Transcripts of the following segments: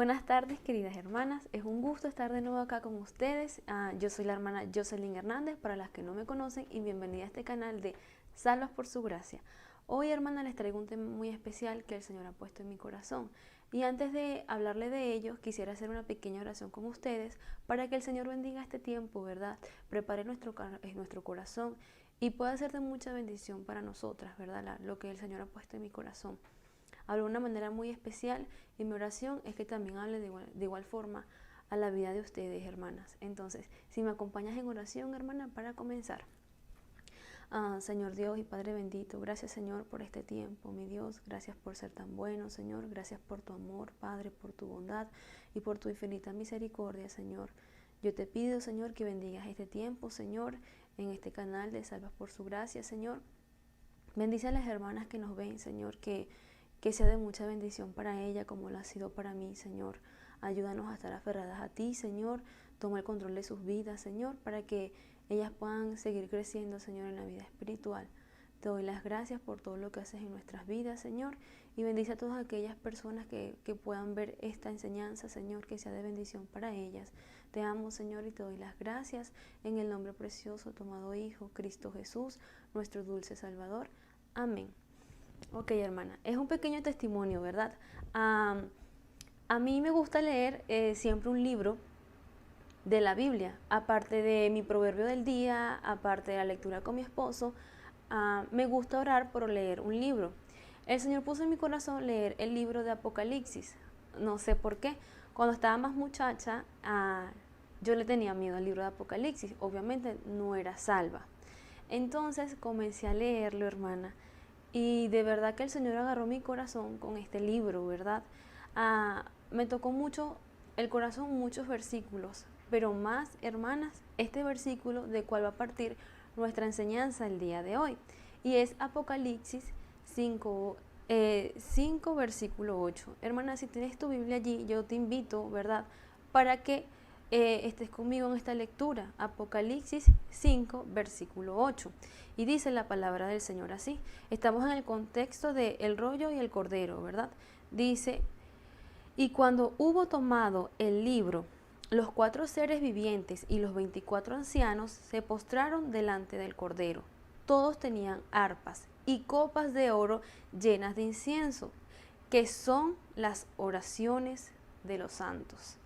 Buenas tardes, queridas hermanas. Es un gusto estar de nuevo acá con ustedes. Yo soy la hermana Jocelyn Hernández, para las que no me conocen, y bienvenida a este canal de Salvas por su gracia. Hoy, hermana, les traigo un tema muy especial que el Señor ha puesto en mi corazón. Y antes de hablarle de ello, quisiera hacer una pequeña oración con ustedes para que el Señor bendiga este tiempo, ¿verdad? Prepare nuestro corazón y pueda ser de mucha bendición para nosotras, ¿verdad? Lo que el Señor ha puesto en mi corazón. Hablo de una manera muy especial y mi oración es que también hable de igual forma a la vida de ustedes, hermanas. Entonces, si me acompañas en oración, hermana, para comenzar. Señor Dios y Padre bendito, gracias, Señor, por este tiempo, mi Dios. Gracias por ser tan bueno, Señor. Gracias por tu amor, Padre, por tu bondad y por tu infinita misericordia, Señor. Yo te pido, Señor, que bendigas este tiempo, Señor, en este canal de Salvas por su gracia, Señor. Bendice a las hermanas que nos ven, Señor, que sea de mucha bendición para ella como lo ha sido para mí, Señor. Ayúdanos a estar aferradas a ti, Señor. Toma el control de sus vidas, Señor, para que ellas puedan seguir creciendo, Señor, en la vida espiritual. Te doy las gracias por todo lo que haces en nuestras vidas, Señor, y bendice a todas aquellas personas que puedan ver esta enseñanza, Señor, que sea de bendición para ellas. Te amo, Señor, y te doy las gracias en el nombre precioso de tu amado Hijo, Cristo Jesús, nuestro dulce Salvador. Amén. Ok, hermana, es un pequeño testimonio, ¿verdad? A mí me gusta leer siempre un libro de la Biblia, aparte de mi proverbio del día, aparte de la lectura con mi esposo. Me gusta orar por leer un libro. El Señor puso en mi corazón leer el libro de Apocalipsis. No sé por qué. Cuando estaba más muchacha, yo le tenía miedo al libro de Apocalipsis. Obviamente no era salva. Entonces comencé a leerlo, hermana. Y de verdad que el Señor agarró mi corazón con este libro, ¿verdad? Me tocó mucho el corazón, muchos versículos, pero más, hermanas, este versículo de cual va a partir nuestra enseñanza el día de hoy. Y es Apocalipsis 5, 5 versículo 8. Hermana, si tienes tu Biblia allí, yo te invito, ¿verdad?, para que estés conmigo en esta lectura. Apocalipsis 5, versículo 8. Y dice la palabra del Señor así. Estamos en el contexto de el rollo y el cordero, ¿verdad? Dice: y cuando hubo tomado el libro, los 4 seres vivientes y los 24 ancianos se postraron delante del cordero. Todos tenían arpas y copas de oro llenas de incienso, que son las oraciones de los santos.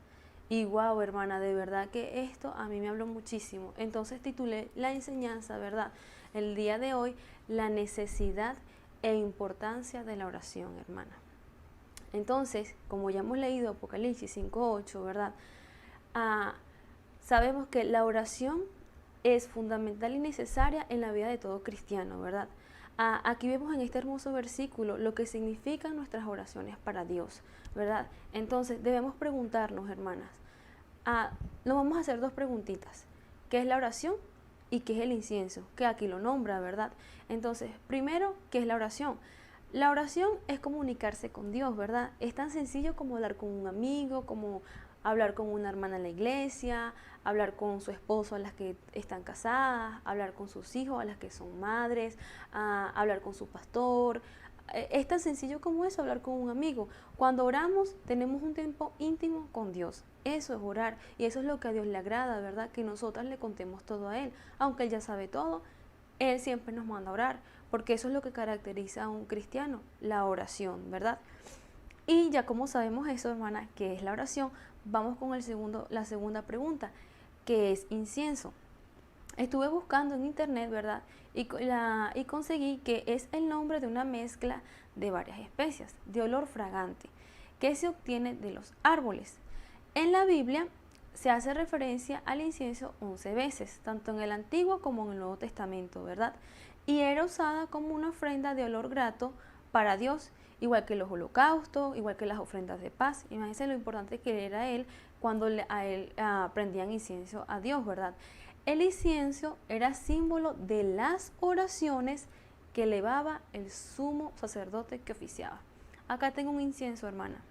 Y wow, hermana, de verdad que esto a mí me habló muchísimo. Entonces titulé la enseñanza, ¿verdad?, el día de hoy, la necesidad e importancia de la oración, hermana. Entonces, como ya hemos leído Apocalipsis 5:8, ¿verdad?, sabemos que la oración es fundamental y necesaria en la vida de todo cristiano, ¿verdad? Aquí vemos en este hermoso versículo lo que significan nuestras oraciones para Dios, ¿verdad? Entonces debemos preguntarnos, hermanas, nos vamos a hacer 2 preguntitas. ¿Qué es la oración y qué es el incienso? Que aquí lo nombra, ¿verdad? Entonces, primero, ¿qué es la oración? La oración es comunicarse con Dios, ¿verdad? Es tan sencillo como hablar con un amigo, como hablar con una hermana en la iglesia, hablar con su esposo a las que están casadas, hablar con sus hijos a las que son madres, hablar con su pastor. Es tan sencillo como eso, hablar con un amigo. Cuando oramos, tenemos un tiempo íntimo con Dios. Eso es orar, y eso es lo que a Dios le agrada, ¿verdad? Que nosotras le contemos todo a Él. Aunque Él ya sabe todo, Él siempre nos manda a orar, porque eso es lo que caracteriza a un cristiano, la oración, ¿verdad? Y ya como sabemos eso, hermana, que es la oración, vamos con la segunda pregunta, que es incienso. Estuve buscando en internet, ¿verdad?, y conseguí que es el nombre de una mezcla de varias especias de olor fragante que se obtiene de los árboles. En la Biblia se hace referencia al incienso 11 veces, tanto en el Antiguo como en el Nuevo Testamento, ¿verdad? Y era usada como una ofrenda de olor grato para Dios, igual que los holocaustos, igual que las ofrendas de paz. Imagínense lo importante que era él cuando a él prendían incienso a Dios, ¿verdad? El incienso era símbolo de las oraciones que elevaba el sumo sacerdote que oficiaba. Acá tengo un incienso, hermana.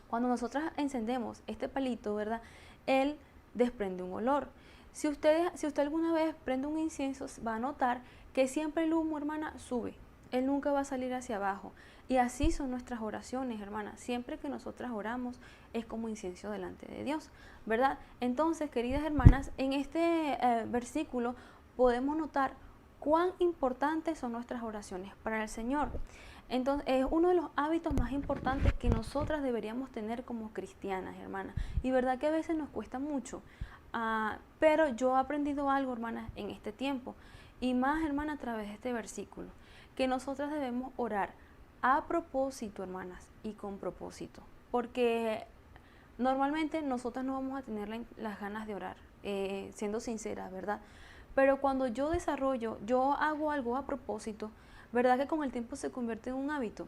Cuando nosotras encendemos este palito, ¿verdad?, él desprende un olor. Si usted alguna vez prende un incienso, va a notar que siempre el humo, hermana, sube. Él nunca va a salir hacia abajo. Y así son nuestras oraciones, hermanas. Siempre que nosotras oramos es como incienso delante de Dios, ¿verdad? Entonces, queridas hermanas, en este versículo podemos notar cuán importantes son nuestras oraciones para el Señor. Entonces, es uno de los hábitos más importantes que nosotras deberíamos tener como cristianas, hermanas. Y verdad que a veces nos cuesta mucho. Pero yo he aprendido algo, hermanas, en este tiempo. Y más, hermanas, a través de este versículo. Que nosotras debemos orar a propósito, hermanas, y con propósito. Porque normalmente nosotras no vamos a tener las ganas de orar, siendo sinceras, ¿verdad? Pero cuando yo hago algo a propósito, ¿verdad que con el tiempo se convierte en un hábito?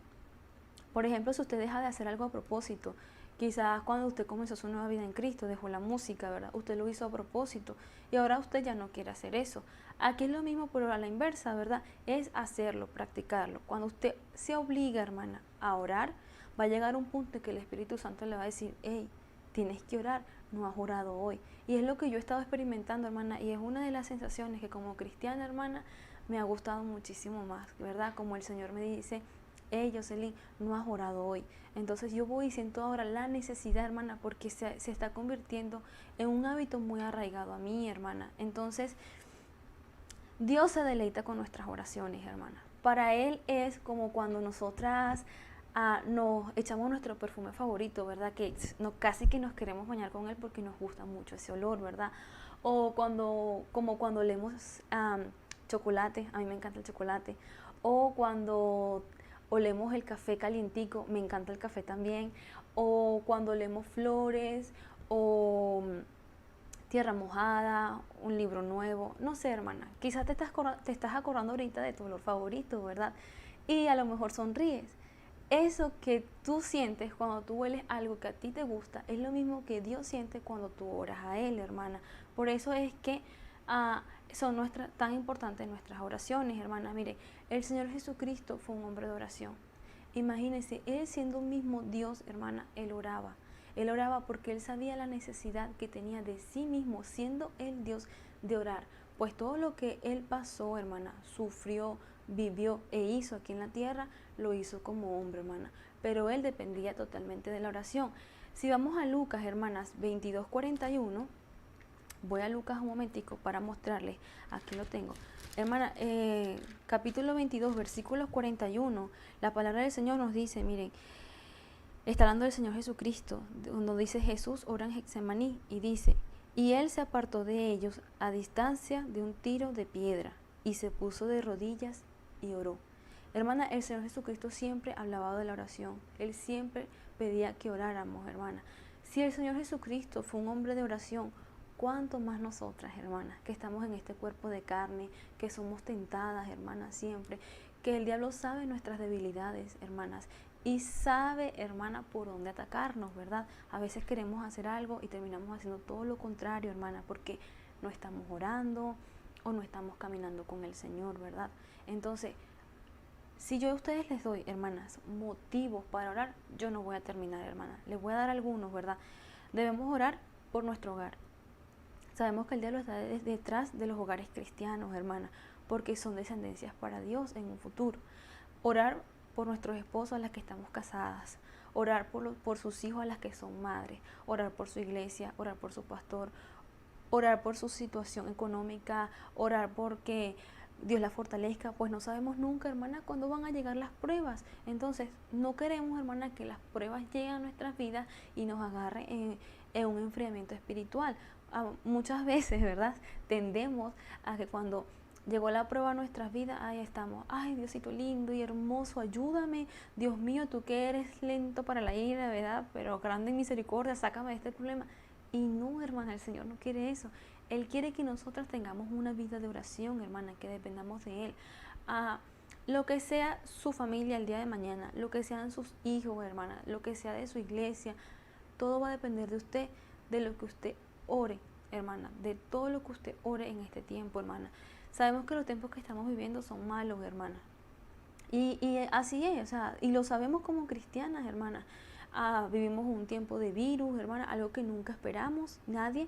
Por ejemplo, si usted deja de hacer algo a propósito, quizás cuando usted comenzó su nueva vida en Cristo, dejó la música, ¿verdad? Usted lo hizo a propósito y ahora usted ya no quiere hacer eso. Aquí es lo mismo, pero a la inversa, ¿verdad? Es hacerlo, practicarlo. Cuando usted se obliga, hermana, a orar, va a llegar un punto en que el Espíritu Santo le va a decir, hey, tienes que orar, no has orado hoy. Y es lo que yo he estado experimentando, hermana, y es una de las sensaciones que como cristiana, hermana, me ha gustado muchísimo más, ¿verdad? Como el Señor me dice, hey, Jocelyn, no has orado hoy. Entonces yo voy y siento ahora la necesidad, hermana, porque se está convirtiendo en un hábito muy arraigado a mí, hermana. Entonces, Dios se deleita con nuestras oraciones, hermana. Para Él es como cuando nosotras nos echamos nuestro perfume favorito, ¿verdad? Que casi que nos queremos bañar con Él porque nos gusta mucho ese olor, ¿verdad? O como cuando olemos chocolate, a mí me encanta el chocolate. O cuando olemos el café calientico, me encanta el café también. O cuando olemos flores, o tierra mojada, un libro nuevo, no sé, hermana, quizás te estás acordando ahorita de tu olor favorito, ¿verdad? Y a lo mejor sonríes. Eso que tú sientes cuando tú hueles algo que a ti te gusta es lo mismo que Dios siente cuando tú oras a Él, hermana. Por eso es que son tan importantes nuestras oraciones, hermana. Mire, el Señor Jesucristo fue un hombre de oración. Imagínense, Él siendo un mismo Dios, hermana, Él oraba. Él oraba porque Él sabía la necesidad que tenía de sí mismo, siendo Él Dios, de orar. Pues todo lo que Él pasó, hermana, sufrió, vivió e hizo aquí en la tierra, lo hizo como hombre, hermana. Pero Él dependía totalmente de la oración. Si vamos a Lucas, hermanas, 22:41, voy a Lucas un momentico para mostrarles, aquí lo tengo. Hermana, capítulo 22, versículos 41, la palabra del Señor nos dice, miren, está hablando del Señor Jesucristo, donde dice Jesús ora en Getsemaní y dice, y Él se apartó de ellos a distancia de un tiro de piedra y se puso de rodillas y oró. Hermana, el Señor Jesucristo siempre hablaba de la oración, Él siempre pedía que oráramos, hermana. Si el Señor Jesucristo fue un hombre de oración, ¿cuánto más nosotras, hermanas, que estamos en este cuerpo de carne, que somos tentadas, hermanas, siempre, que el diablo sabe nuestras debilidades, hermanas, y sabe, hermana, por dónde atacarnos, ¿verdad? A veces queremos hacer algo y terminamos haciendo todo lo contrario, hermana, porque no estamos orando o no estamos caminando con el Señor, ¿verdad? Entonces, si yo a ustedes les doy, hermanas, motivos para orar, yo no voy a terminar, hermana. Les voy a dar algunos, ¿verdad? Debemos orar por nuestro hogar. Sabemos que el diablo está detrás de los hogares cristianos, hermana, porque son descendencias para Dios en un futuro. Orar por nuestros esposos a las que estamos casadas, orar por sus hijos a las que son madres, orar por su iglesia, orar por su pastor, orar por su situación económica, orar porque Dios la fortalezca, pues no sabemos nunca, hermana, cuándo van a llegar las pruebas. Entonces, no queremos, hermana, que las pruebas lleguen a nuestras vidas y nos agarren en un enfriamiento espiritual. Muchas veces, ¿verdad? Tendemos a que cuando llegó la prueba a nuestras vidas, ahí estamos, ay, Diosito lindo y hermoso, ayúdame, Dios mío, tú que eres lento para la ira, ¿verdad? Pero grande en misericordia, sácame de este problema. Y no, hermana, el Señor no quiere eso. Él quiere que nosotras tengamos una vida de oración, hermana, que dependamos de Él. Lo que sea su familia el día de mañana, lo que sean sus hijos, hermana, lo que sea de su iglesia, todo va a depender de usted, de lo que usted ore, hermana, de todo lo que usted ore en este tiempo, hermana. Sabemos que los tiempos que estamos viviendo son malos, hermana. Y así es, o sea, y lo sabemos como cristianas, hermana. Vivimos un tiempo de virus, hermana, algo que nunca esperamos, nadie.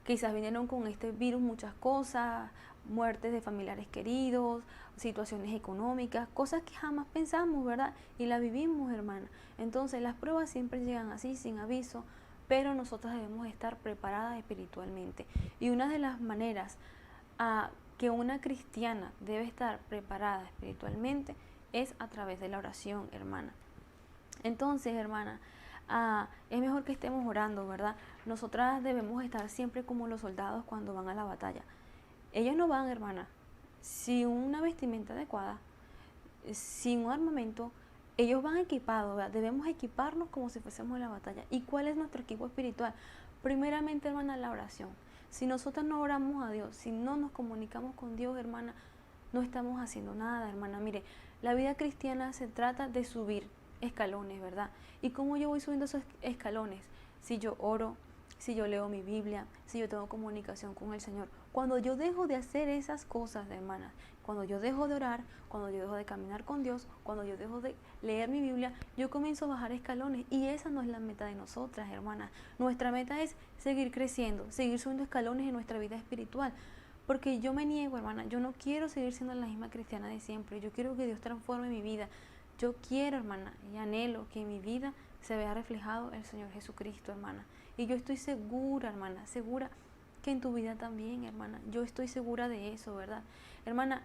Quizás vinieron con este virus muchas cosas, muertes de familiares queridos, situaciones económicas, cosas que jamás pensamos, ¿verdad? Y la vivimos, hermana. Entonces las pruebas siempre llegan así, sin aviso, pero nosotras debemos estar preparadas espiritualmente. Y una de las maneras que una cristiana debe estar preparada espiritualmente es a través de la oración, hermana. Entonces, hermana, es mejor que estemos orando, ¿verdad? Nosotras debemos estar siempre como los soldados cuando van a la batalla. Ellos no van, hermana, sin una vestimenta adecuada, sin un armamento. Ellos van equipados, ¿verdad? Debemos equiparnos como si fuésemos en la batalla. ¿Y cuál es nuestro equipo espiritual? Primeramente, hermana, la oración. Si nosotros no oramos a Dios, si no nos comunicamos con Dios, hermana, no estamos haciendo nada, hermana. Mire, la vida cristiana se trata de subir escalones, ¿verdad? ¿Y cómo yo voy subiendo esos escalones? Si yo oro, si yo leo mi Biblia, si yo tengo comunicación con el Señor. Cuando yo dejo de hacer esas cosas, hermana, cuando yo dejo de orar, cuando yo dejo de caminar con Dios, cuando yo dejo de leer mi Biblia, yo comienzo a bajar escalones. Y esa no es la meta de nosotras, hermanas. Nuestra meta es seguir creciendo, seguir subiendo escalones en nuestra vida espiritual. Porque yo me niego, hermana, yo no quiero seguir siendo la misma cristiana de siempre. Yo quiero que Dios transforme mi vida. Yo quiero, hermana, y anhelo que en mi vida se vea reflejado el Señor Jesucristo, hermana. Y yo estoy segura, hermana, segura que en tu vida también, hermana. Yo estoy segura de eso, ¿verdad? Hermana,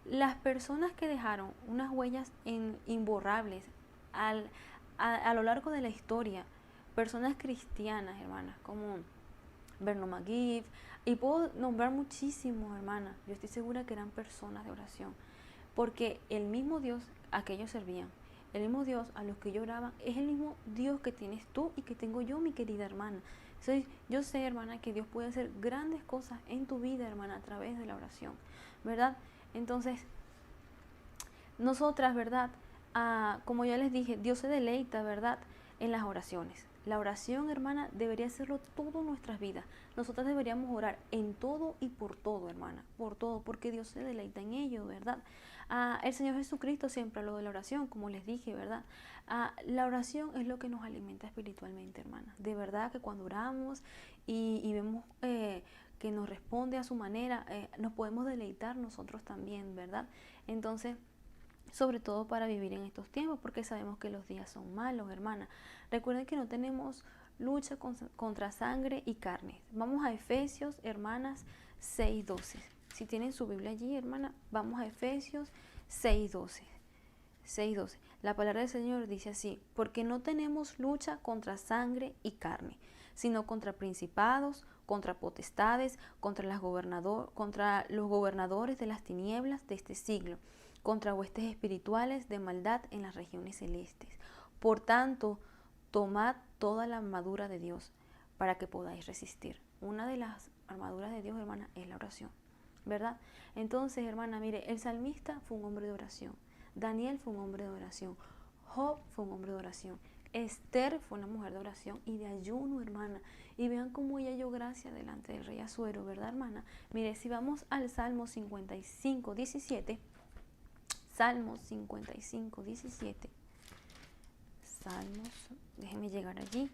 las personas que dejaron unas huellas imborrables a lo largo de la historia, personas cristianas, hermanas, como Vernon McGee, y puedo nombrar muchísimos, hermanas. Yo estoy segura que eran personas de oración, porque el mismo Dios a que ellos servían, el mismo Dios a los que ellos oraban, es el mismo Dios que tienes tú y que tengo yo, mi querida hermana. Entonces, yo sé, hermana, que Dios puede hacer grandes cosas en tu vida, hermana, a través de la oración, ¿verdad? Entonces, nosotras, ¿verdad? Como ya les dije, Dios se deleita, ¿verdad?, en las oraciones. La oración, hermana, debería hacerlo todo en nuestras vidas. Nosotras deberíamos orar en todo y por todo, hermana, por todo, porque Dios se deleita en ello, ¿verdad? El Señor Jesucristo siempre habló de la oración, como les dije, ¿verdad? La oración es lo que nos alimenta espiritualmente, hermana. De verdad que cuando oramos y vemos que nos responde a su manera, nos podemos deleitar nosotros también, ¿verdad? Entonces, sobre todo para vivir en estos tiempos, porque sabemos que los días son malos, hermana. Recuerden que no tenemos lucha contra sangre y carne. Vamos a Efesios, hermanas, 6:12. Si tienen su Biblia allí, hermana, vamos a Efesios 6:12. 6:12. La palabra del Señor dice así: porque no tenemos lucha contra sangre y carne, sino contra principados, contra potestades, contra los gobernadores de las tinieblas de este siglo, contra huestes espirituales de maldad en las regiones celestes. Por tanto, tomad toda la armadura de Dios para que podáis resistir. Una de las armaduras de Dios, hermana, es la oración, ¿verdad? Entonces, hermana, mire, el salmista fue un hombre de oración. Daniel fue un hombre de oración. Job fue un hombre de oración. Esther fue una mujer de oración y de ayuno, hermana. Y vean cómo ella halló gracia delante del rey Asuero, ¿verdad, hermana? Mire, si vamos al Salmo 55:17, Salmos 55:17. Salmos, déjenme llegar allí.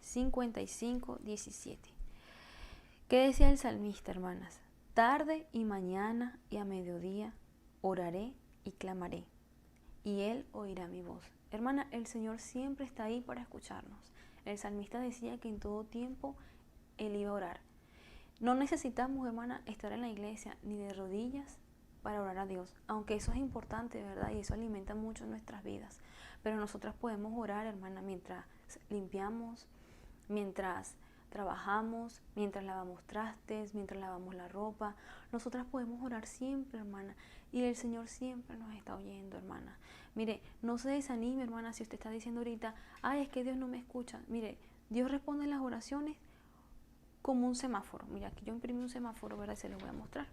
55:17. ¿Qué decía el salmista, hermanas? Tarde y mañana y a mediodía oraré y clamaré, y Él oirá mi voz. Hermana, el Señor siempre está ahí para escucharnos. El salmista decía que en todo tiempo Él iba a orar. No necesitamos, hermana, estar en la iglesia ni de rodillas para orar a Dios, aunque eso es importante, ¿verdad? Y eso alimenta mucho nuestras vidas. Pero nosotras podemos orar, hermana, mientras limpiamos, mientras trabajamos, mientras lavamos trastes, mientras lavamos la ropa. Nosotras podemos orar siempre, hermana, y el Señor siempre nos está oyendo, hermana. Mire, no se desanime, hermana, si usted está diciendo ahorita, ay, es que Dios no me escucha. Mire, Dios responde las oraciones como un semáforo. Mira, aquí yo imprimí un semáforo, ¿verdad? Se los voy a mostrar.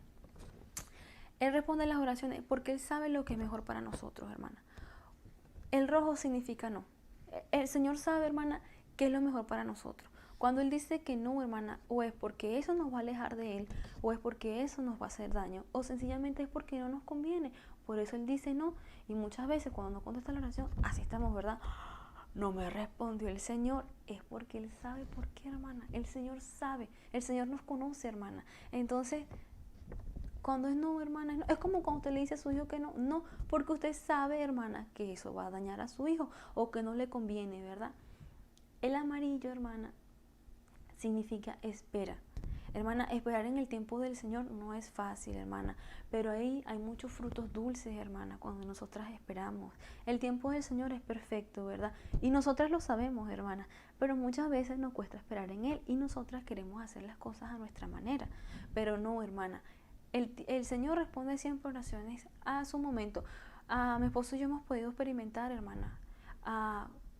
Él responde las oraciones porque Él sabe lo que es mejor para nosotros, hermana. El rojo significa no. El Señor sabe, hermana, qué es lo mejor para nosotros. Cuando Él dice que no, hermana, o es porque eso nos va a alejar de Él, o es porque eso nos va a hacer daño, o sencillamente es porque no nos conviene. Por eso Él dice no. Y muchas veces cuando no contesta la oración, así estamos, ¿verdad? No me respondió el Señor. Es porque Él sabe por qué, hermana. El Señor sabe. El Señor nos conoce, hermana. Entonces, Cuando es no, hermana, es no. Es como cuando usted le dice a su hijo que no, no, porque usted sabe, hermana, que eso va a dañar a su hijo o que no le conviene, ¿verdad? El amarillo, hermana, significa espera. Hermana, esperar en el tiempo del Señor no es fácil, hermana, pero ahí hay muchos frutos dulces, hermana, cuando nosotras esperamos. El tiempo del Señor es perfecto, ¿verdad? Y nosotras lo sabemos, hermana, pero muchas veces nos cuesta esperar en Él y nosotras queremos hacer las cosas a nuestra manera, pero no, hermana. El Señor responde siempre oraciones a su momento. Mi esposo y yo hemos podido experimentar, hermana,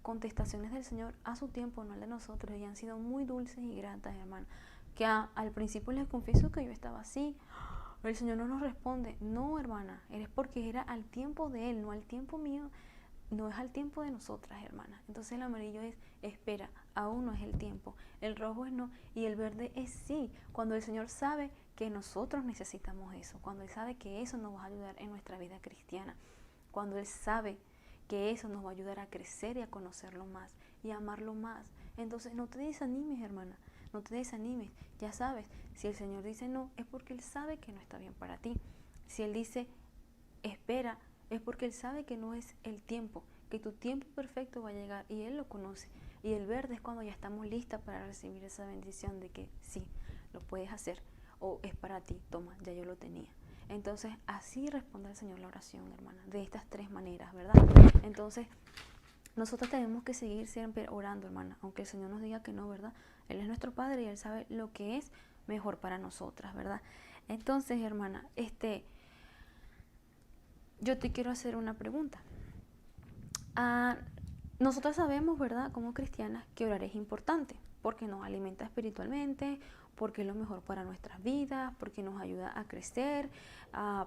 contestaciones del Señor a su tiempo, no al de nosotros, y han sido muy dulces y gratas, hermana. Que al principio les confieso que yo estaba así, el Señor no nos responde. No, hermana, es porque era al tiempo de Él, no al tiempo mío, no es al tiempo de nosotras, hermana. Entonces el amarillo es espera, aún no es el tiempo. El rojo es no y el verde es sí. Cuando el Señor sabe que nosotros necesitamos eso, cuando Él sabe que eso nos va a ayudar en nuestra vida cristiana, cuando Él sabe que eso nos va a ayudar a crecer y a conocerlo más y a amarlo más. Entonces no te desanimes, hermana, no te desanimes. Ya sabes, si el Señor dice no, es porque Él sabe que no está bien para ti. Si Él dice espera, es porque Él sabe que no es el tiempo, que tu tiempo perfecto va a llegar y Él lo conoce. Y el verde es cuando ya estamos listas para recibir esa bendición de que sí, lo puedes hacer o es para ti, toma, ya yo lo tenía. Entonces así responde el Señor la oración, hermana, de estas tres maneras, ¿verdad? Entonces nosotros tenemos que seguir siempre orando, hermana, aunque el Señor nos diga que no, ¿verdad? Él es nuestro Padre y Él sabe lo que es mejor para nosotras, ¿verdad? Entonces, hermana, yo te quiero hacer una pregunta. Nosotros sabemos, ¿verdad?, como cristianas, que orar es importante, porque nos alimenta espiritualmente, porque es lo mejor para nuestras vidas, porque nos ayuda a crecer,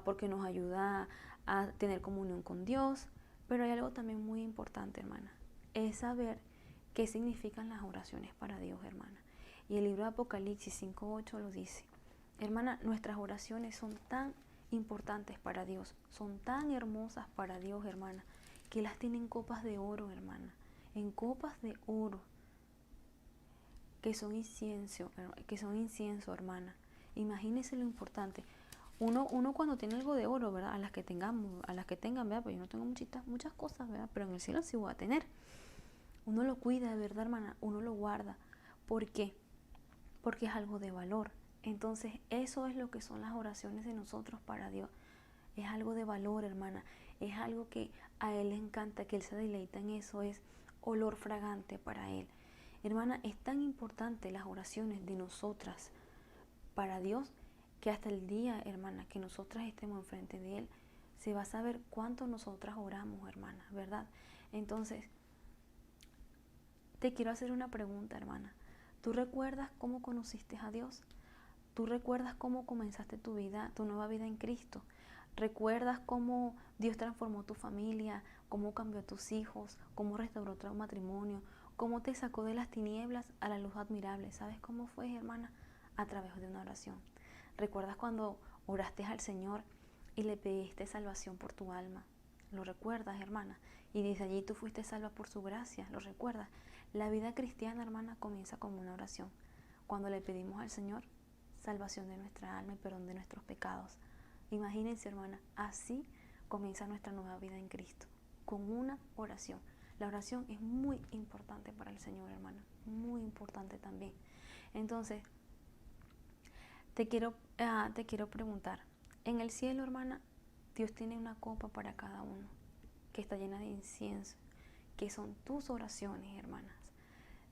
porque nos ayuda a tener comunión con Dios. Pero hay algo también muy importante, hermana, es saber qué significan las oraciones para Dios, hermana. Y el libro de Apocalipsis 5:8 lo dice. Hermana, nuestras oraciones son tan importantes para Dios, son tan hermosas para Dios, hermana, que las tienen copas de oro, hermana, en copas de oro, que son incienso, hermana. Imagínense lo importante. Uno cuando tiene algo de oro, ¿verdad? A las que tengan, ¿verdad? Pues yo no tengo muchas cosas, ¿verdad? Pero en el cielo sí voy a tener. Uno lo cuida, ¿verdad, hermana? Uno lo guarda. ¿Por qué? Porque es algo de valor. Entonces, eso es lo que son las oraciones de nosotros para Dios. Es algo de valor, hermana. Es algo que a Él le encanta, que Él se deleita en eso. Es olor fragante para Él. Hermana, es tan importante las oraciones de nosotras para Dios que hasta el día, hermana, que nosotras estemos enfrente de Él, se va a saber cuánto nosotras oramos, hermana, ¿verdad? Entonces, te quiero hacer una pregunta, hermana. ¿Tú recuerdas cómo conociste a Dios? ¿Tú recuerdas cómo comenzaste tu vida, tu nueva vida en Cristo? ¿Recuerdas cómo Dios transformó tu familia, cómo cambió a tus hijos, cómo restauró tu matrimonio, cómo te sacó de las tinieblas a la luz admirable? ¿Sabes cómo fue, hermana? A través de una oración. ¿Recuerdas cuando oraste al Señor y le pediste salvación por tu alma? ¿Lo recuerdas, hermana? Y desde allí tú fuiste salva por su gracia. ¿Lo recuerdas? La vida cristiana, hermana, comienza como una oración. Cuando le pedimos al Señor salvación de nuestra alma y perdón de nuestros pecados. Imagínense, hermana, así comienza nuestra nueva vida en Cristo, con una oración. La oración es muy importante para el Señor, hermana, muy importante también. Entonces, te quiero preguntar, en el cielo, hermana, Dios tiene una copa para cada uno, que está llena de incienso, que son tus oraciones, hermanas.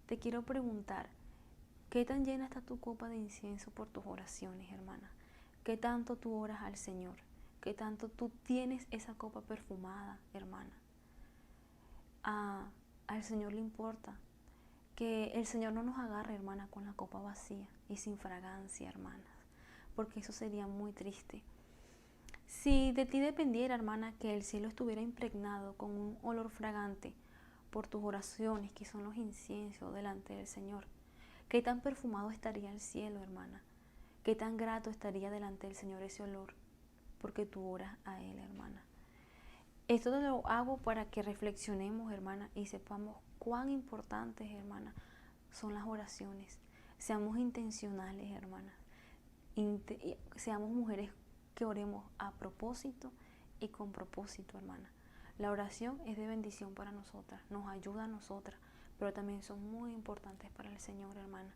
Te quiero preguntar, ¿qué tan llena está tu copa de incienso por tus oraciones, hermana? ¿Qué tanto tú oras al Señor? ¿Qué tanto tú tienes esa copa perfumada, hermana? Al Señor le importa que el Señor no nos agarre, hermana, con la copa vacía y sin fragancia, hermanas, porque eso sería muy triste. Si de ti dependiera, hermana, que el cielo estuviera impregnado con un olor fragante por tus oraciones, que son los inciensos delante del Señor, ¿qué tan perfumado estaría el cielo, hermana? ¿Qué tan grato estaría delante del Señor ese olor? Porque tú oras a Él, hermana. Esto te lo hago para que reflexionemos, hermana, y sepamos cuán importantes, hermana, son las oraciones. Seamos intencionales, hermanas. Seamos mujeres que oremos a propósito y con propósito, hermana. La oración es de bendición para nosotras, nos ayuda a nosotras, pero también son muy importantes para el Señor, hermana.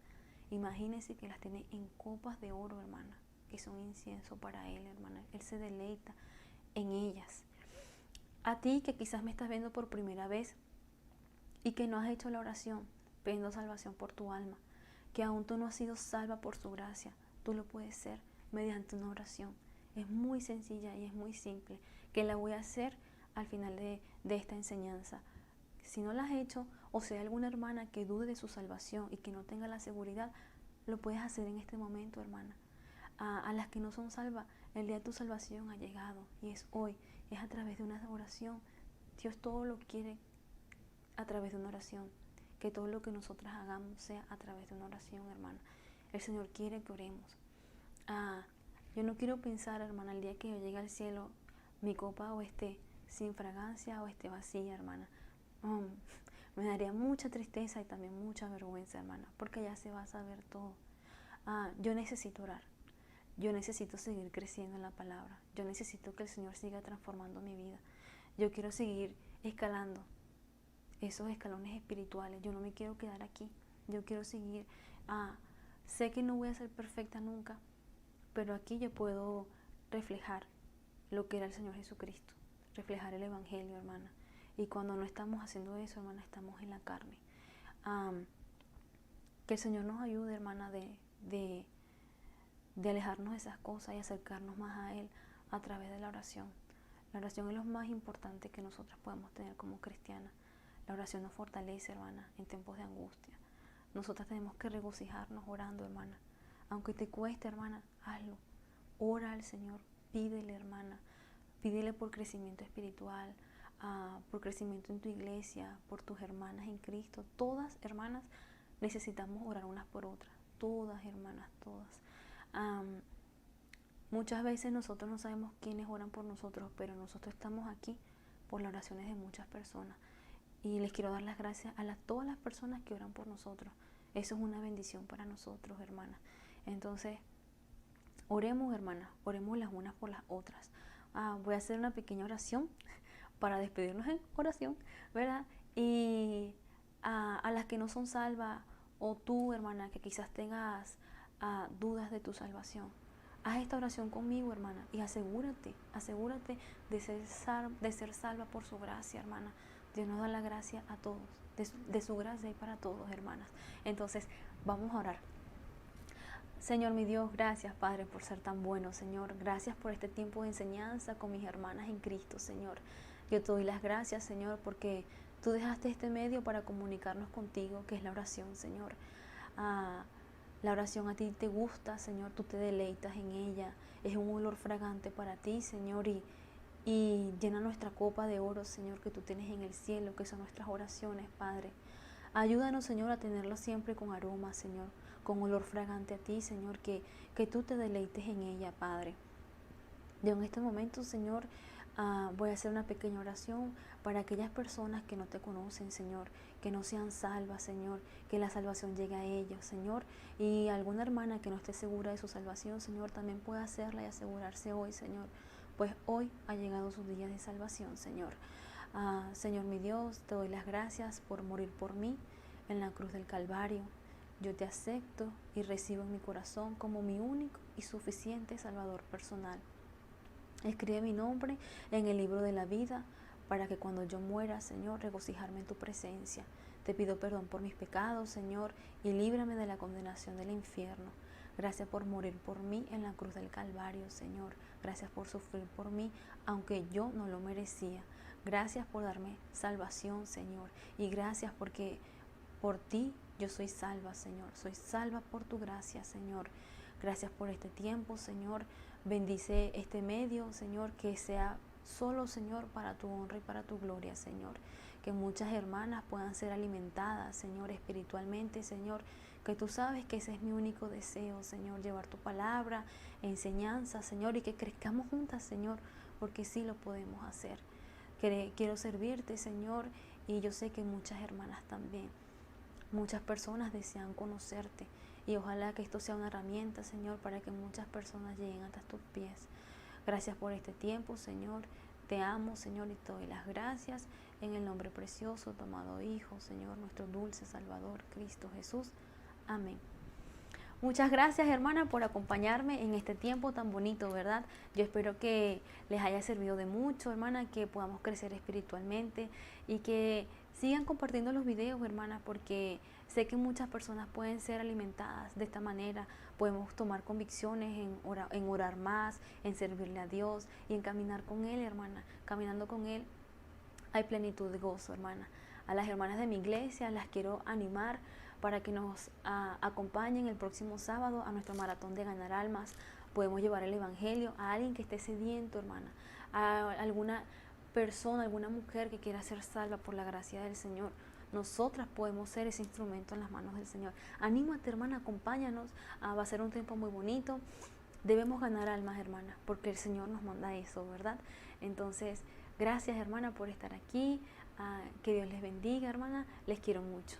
Imagínense que las tiene en copas de oro, hermana, que son incienso para Él, hermana. Él se deleita en ellas. A ti que quizás me estás viendo por primera vez y que no has hecho la oración pidiendo salvación por tu alma, que aún tú no has sido salva por su gracia, tú lo puedes ser mediante una oración. Es muy sencilla y es muy simple, que la voy a hacer al final de esta enseñanza. Si no la has hecho, o si hay alguna hermana que dude de su salvación y que no tenga la seguridad, lo puedes hacer en este momento, hermana. A las que no son salvas, el día de tu salvación ha llegado y es hoy, es a través de una oración. Dios todo lo quiere a través de una oración, que todo lo que nosotras hagamos sea a través de una oración, hermana. El Señor quiere que oremos. Yo no quiero pensar, hermana, el día que yo llegue al cielo, mi copa o esté sin fragancia o esté vacía, hermana. Me daría mucha tristeza y también mucha vergüenza, hermana, porque ya se va a saber todo. Yo necesito orar. Yo necesito seguir creciendo en la palabra. Yo necesito que el Señor siga transformando mi vida. Yo quiero seguir escalando esos escalones espirituales. Yo no me quiero quedar aquí. Yo quiero seguir. Sé que no voy a ser perfecta nunca, pero aquí yo puedo reflejar lo que era el Señor Jesucristo, reflejar el Evangelio, hermana. Y cuando no estamos haciendo eso, hermana, estamos en la carne. Que el Señor nos ayude, hermana, de alejarnos de esas cosas y acercarnos más a Él a través de la oración. La oración es lo más importante que nosotras podemos tener como cristianas. La oración nos fortalece, hermana, en tiempos de angustia. Nosotras tenemos que regocijarnos orando, hermana. Aunque te cueste, hermana, hazlo. Ora al Señor, pídele, hermana. Pídele por crecimiento espiritual, por crecimiento en tu iglesia, por tus hermanas en Cristo. Todas, hermanas, necesitamos orar unas por otras. Todas, hermanas, todas. Muchas veces nosotros no sabemos quiénes oran por nosotros, pero nosotros estamos aquí por las oraciones de muchas personas. Y les quiero dar las gracias a todas las personas que oran por nosotros. Eso es una bendición para nosotros, hermanas. Entonces, oremos, hermanas, oremos las unas por las otras. Voy a hacer una pequeña oración para despedirnos en oración, ¿verdad? Y a las que no son salvas, o tú, hermana, que quizás tengas dudas de tu salvación, haz esta oración conmigo, hermana, y asegúrate de ser salva por su gracia, hermana. Dios nos da la gracia a todos, de su gracia y para todos, hermanas. Entonces, vamos a orar. Señor mi Dios, gracias, Padre, por ser tan bueno, Señor. Gracias por este tiempo de enseñanza con mis hermanas en Cristo, Señor. Yo te doy las gracias, Señor, porque tú dejaste este medio para comunicarnos contigo, que es la oración, Señor. La oración a ti te gusta, Señor, tú te deleitas en ella. Es un olor fragante para ti, Señor, y llena nuestra copa de oro, Señor, que tú tienes en el cielo, que son nuestras oraciones, Padre. Ayúdanos, Señor, a tenerlo siempre con aroma, Señor, con olor fragante a ti, Señor, que tú te deleites en ella, Padre. Yo en este momento, Señor, voy a hacer una pequeña oración para aquellas personas que no te conocen, Señor, que no sean salvas, Señor, que la salvación llegue a ellos, Señor, y alguna hermana que no esté segura de su salvación, Señor, también pueda hacerla y asegurarse hoy, Señor, pues hoy ha llegado su día de salvación, Señor. Señor mi Dios, te doy las gracias por morir por mí en la cruz del Calvario. Yo te acepto y recibo en mi corazón como mi único y suficiente Salvador personal. Escribe mi nombre en el libro de la vida para que cuando yo muera, Señor, regocijarme en tu presencia. Te pido perdón por mis pecados, Señor, y líbrame de la condenación del infierno. Gracias por morir por mí en la cruz del Calvario, Señor. Gracias por sufrir por mí, aunque yo no lo merecía. Gracias por darme salvación, Señor. Y gracias porque por ti yo soy salva, Señor. Soy salva por tu gracia, Señor. Gracias por este tiempo, Señor. Bendice este medio, Señor, que sea solo, Señor, para tu honra y para tu gloria, Señor. Que muchas hermanas puedan ser alimentadas, Señor, espiritualmente, Señor. Que tú sabes que ese es mi único deseo, Señor, llevar tu palabra, enseñanza, Señor, y que crezcamos juntas, Señor, porque sí lo podemos hacer. Quiero servirte, Señor, y yo sé que muchas hermanas también. Muchas personas desean conocerte y ojalá que esto sea una herramienta, Señor, para que muchas personas lleguen hasta tus pies. Gracias por este tiempo, Señor. Te amo, Señor, y te doy las gracias en el nombre precioso de tu amado Hijo, Señor, nuestro dulce Salvador, Cristo Jesús. Amén. Muchas gracias, hermana, por acompañarme en este tiempo tan bonito, ¿verdad? Yo espero que les haya servido de mucho, hermana, que podamos crecer espiritualmente y que sigan compartiendo los videos, hermana, porque sé que muchas personas pueden ser alimentadas de esta manera. Podemos tomar convicciones en orar más, en servirle a Dios y en caminar con Él, hermana. Caminando con Él hay plenitud de gozo, hermana. A las hermanas de mi iglesia las quiero animar para que nos acompañen el próximo sábado a nuestro maratón de ganar almas. Podemos llevar el evangelio a alguien que esté sediento, hermana, a alguna persona, alguna mujer que quiera ser salva por la gracia del Señor. Nosotras podemos ser ese instrumento en las manos del Señor. Anímate, hermana, acompáñanos. Va a ser un tiempo muy bonito. Debemos ganar almas, hermana, porque el Señor nos manda eso, ¿verdad? Entonces, gracias, hermana, por estar aquí. Que Dios les bendiga, hermana. Les quiero mucho.